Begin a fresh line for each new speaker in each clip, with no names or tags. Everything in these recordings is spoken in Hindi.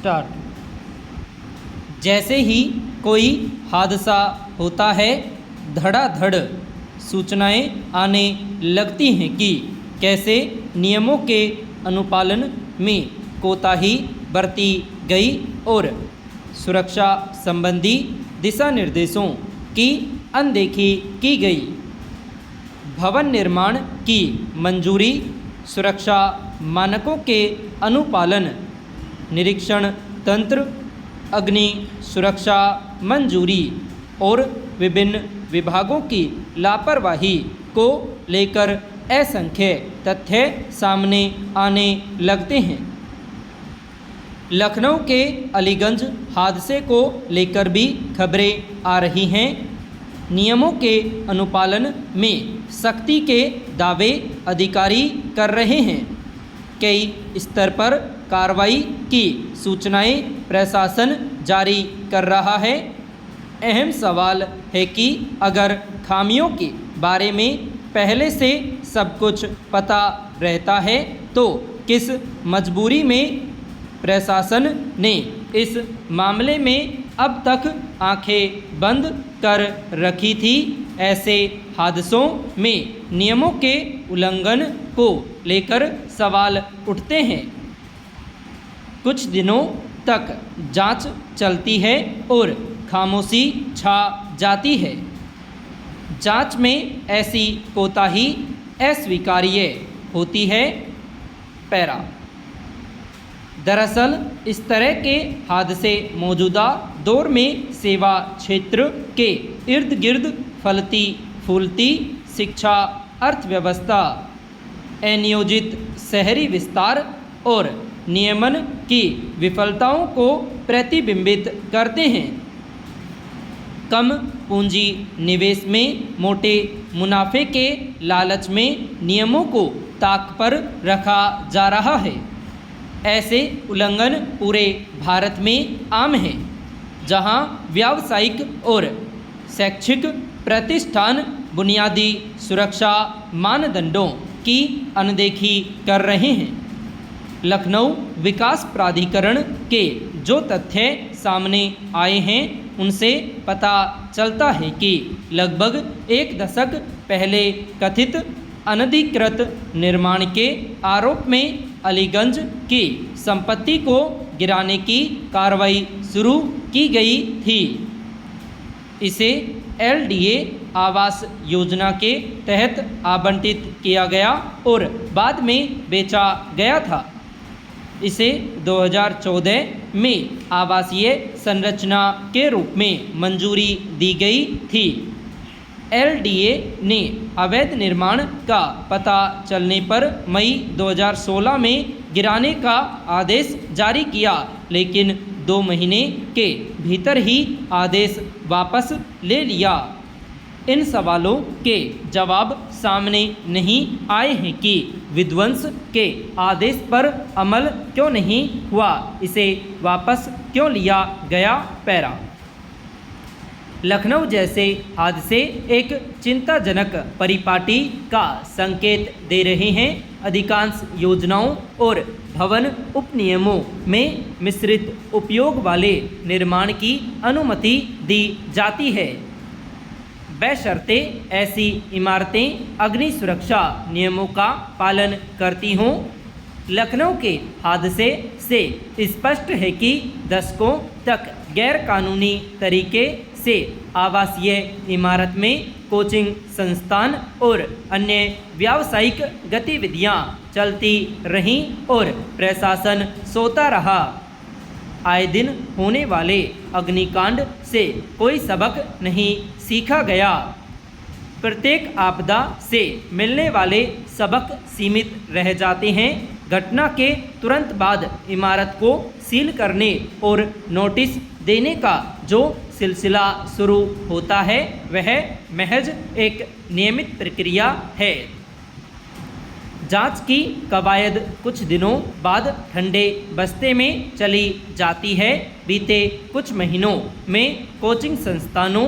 स्टार्ट। जैसे ही कोई हादसा होता है, धड़ाधड़ सूचनाएं आने लगती हैं कि कैसे नियमों के अनुपालन में कोताही बरती गई और सुरक्षा संबंधी दिशा निर्देशों की अनदेखी की गई। भवन निर्माण की मंजूरी, सुरक्षा मानकों के अनुपालन, निरीक्षण तंत्र, अग्नि सुरक्षा मंजूरी और विभिन्न विभागों की लापरवाही को लेकर असंख्य तथ्य सामने आने लगते हैं। लखनऊ के अलीगंज हादसे को लेकर भी खबरें आ रही हैं। नियमों के अनुपालन में सख्ती के दावे अधिकारी कर रहे हैं। कई स्तर पर कार्रवाई की सूचनाएं प्रशासन जारी कर रहा है। अहम सवाल है कि अगर खामियों के बारे में पहले से सब कुछ पता रहता है तो किस मजबूरी में प्रशासन ने इस मामले में अब तक आंखें बंद कर रखी थी। ऐसे हादसों में नियमों के उल्लंघन को लेकर सवाल उठते हैं। कुछ दिनों तक जांच चलती है और खामोशी छा जाती है। जांच में ऐसी कोताही अस्वीकार्य होती है। पैरा। दरअसल इस तरह के हादसे मौजूदा दौर में सेवा क्षेत्र के इर्द गिर्द फलती फूलती शिक्षा, अर्थव्यवस्था, अनियोजित शहरी विस्तार और नियमन की विफलताओं को प्रतिबिंबित करते हैं। कम पूंजी निवेश में मोटे मुनाफे के लालच में नियमों को ताक पर रखा जा रहा है। ऐसे उल्लंघन पूरे भारत में आम हैं, जहां व्यावसायिक और शैक्षिक प्रतिष्ठान बुनियादी सुरक्षा मानदंडों की अनदेखी कर रहे हैं। लखनऊ विकास प्राधिकरण के जो तथ्य सामने आए हैं उनसे पता चलता है कि लगभग एक दशक पहले कथित अनधिकृत निर्माण के आरोप में अलीगंज की संपत्ति को गिराने की कार्रवाई शुरू की गई थी। इसे LDA आवास योजना के तहत आवंटित किया गया और बाद में बेचा गया था। इसे 2014 में आवासीय संरचना के रूप में मंजूरी दी गई थी। LDA ने अवैध निर्माण का पता चलने पर मई 2016 में गिराने का आदेश जारी किया, लेकिन 2 महीने के भीतर ही आदेश वापस ले लिया। इन सवालों के जवाब सामने नहीं आए हैं कि विध्वंस के आदेश पर अमल क्यों नहीं हुआ, इसे वापस क्यों लिया गया। पैरा। लखनऊ जैसे हादसे एक चिंताजनक परिपाटी का संकेत दे रहे हैं। अधिकांश योजनाओं और भवन उपनियमों में मिश्रित उपयोग वाले निर्माण की अनुमति दी जाती है, बशर्ते ऐसी इमारतें अग्नि सुरक्षा नियमों का पालन करती हों। लखनऊ के हादसे से स्पष्ट है कि दशकों तक गैरकानूनी तरीके से आवासीय इमारत में कोचिंग संस्थान और अन्य व्यावसायिक गतिविधियां चलती रहीं और प्रशासन सोता रहा। आए दिन होने वाले अग्निकांड से कोई सबक नहीं सीखा गया। प्रत्येक आपदा से मिलने वाले सबक सीमित रह जाते हैं। घटना के तुरंत बाद इमारत को सील करने और नोटिस देने का जो सिलसिला शुरू होता है वह महज एक नियमित प्रक्रिया है। जांच की कवायद कुछ दिनों बाद ठंडे बस्ते में चली जाती है। बीते कुछ महीनों में कोचिंग संस्थानों,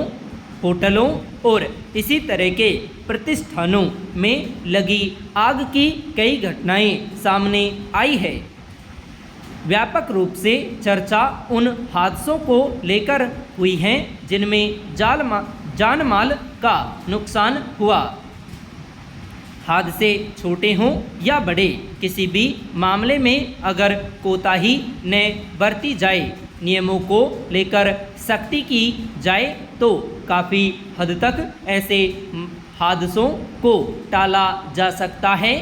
होटलों और इसी तरह के प्रतिष्ठानों में लगी आग की कई घटनाएं सामने आई है। व्यापक रूप से चर्चा उन हादसों को लेकर हुई है जिनमें जान माल का नुकसान हुआ। हादसे छोटे हों या बड़े, किसी भी मामले में अगर कोताही न बरती जाए, नियमों को लेकर सख्ती की जाए तो काफ़ी हद तक ऐसे हादसों को टाला जा सकता है।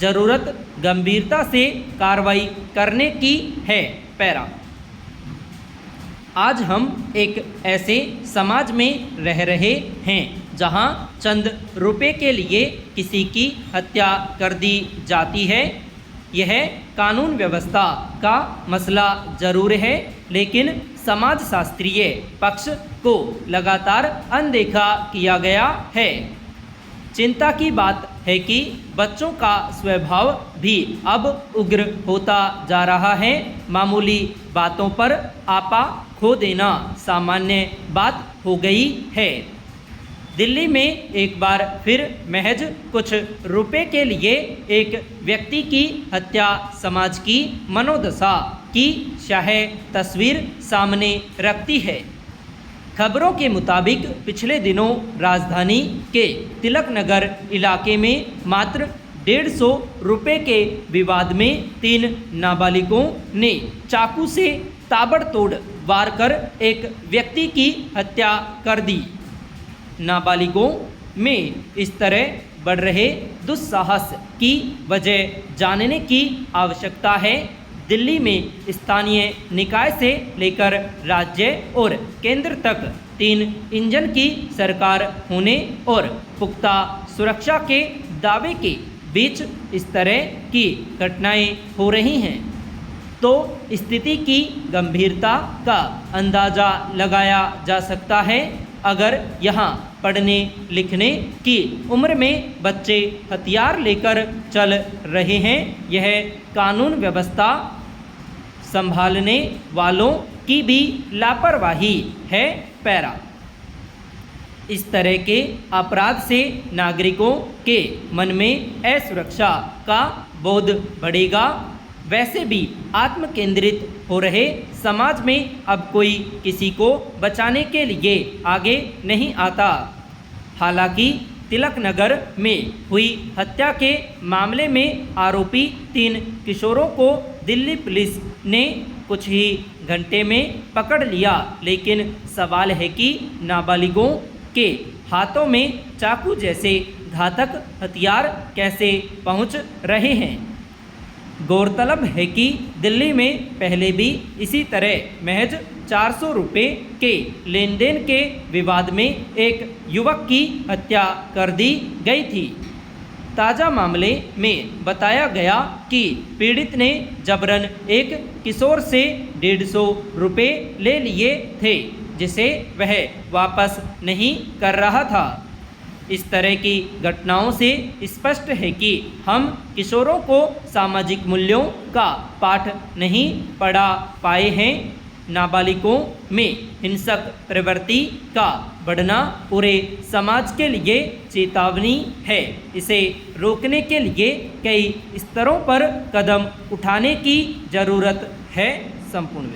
ज़रूरत गंभीरता से कार्रवाई करने की है। पैरा। आज हम एक ऐसे समाज में रह रहे हैं जहां चंद रुपए के लिए किसी की हत्या कर दी जाती है। यह कानून व्यवस्था का मसला जरूर है, लेकिन समाजशास्त्रीय पक्ष को लगातार अनदेखा किया गया है। चिंता की बात है कि बच्चों का स्वभाव भी अब उग्र होता जा रहा है। मामूली बातों पर आपा खो देना सामान्य बात हो गई है। दिल्ली में एक बार फिर महज कुछ रुपए के लिए एक व्यक्ति की हत्या समाज की मनोदशा की शाह तस्वीर सामने रखती है। खबरों के मुताबिक पिछले दिनों राजधानी के तिलक नगर इलाके में मात्र 150 रुपये के विवाद में 3 नाबालिगों ने चाकू से ताबड़तोड़ वार कर एक व्यक्ति की हत्या कर दी। नाबालिगों में इस तरह बढ़ रहे दुस्साहस की वजह जानने की आवश्यकता है। दिल्ली में स्थानीय निकाय से लेकर राज्य और केंद्र तक 3 इंजन की सरकार होने और पुख्ता सुरक्षा के दावे के बीच इस तरह की घटनाएं हो रही हैं तो स्थिति की गंभीरता का अंदाज़ा लगाया जा सकता है। अगर यहाँ पढ़ने लिखने की उम्र में बच्चे हथियार लेकर चल रहे हैं, यह कानून व्यवस्था संभालने वालों की भी लापरवाही है। पैरा। इस तरह के अपराध से नागरिकों के मन में असुरक्षा का बोध बढ़ेगा। वैसे भी आत्म केंद्रित हो रहे समाज में अब कोई किसी को बचाने के लिए आगे नहीं आता। हालांकि तिलक नगर में हुई हत्या के मामले में आरोपी 3 किशोरों को दिल्ली पुलिस ने कुछ ही घंटे में पकड़ लिया, लेकिन सवाल है कि नाबालिगों के हाथों में चाकू जैसे घातक हथियार कैसे पहुंच रहे हैं। गौरतलब है कि दिल्ली में पहले भी इसी तरह महज 400 रुपये के लेन देन के विवाद में एक युवक की हत्या कर दी गई थी। ताज़ा मामले में बताया गया कि पीड़ित ने जबरन एक किशोर से 150 रुपये ले लिए थे, जिसे वह वापस नहीं कर रहा था। इस तरह की घटनाओं से स्पष्ट है कि हम किशोरों को सामाजिक मूल्यों का पाठ नहीं पढ़ा पाए हैं। नाबालिगों में हिंसक प्रवृत्ति का बढ़ना पूरे समाज के लिए चेतावनी है। इसे रोकने के लिए कई स्तरों पर कदम उठाने की ज़रूरत है। संपूर्ण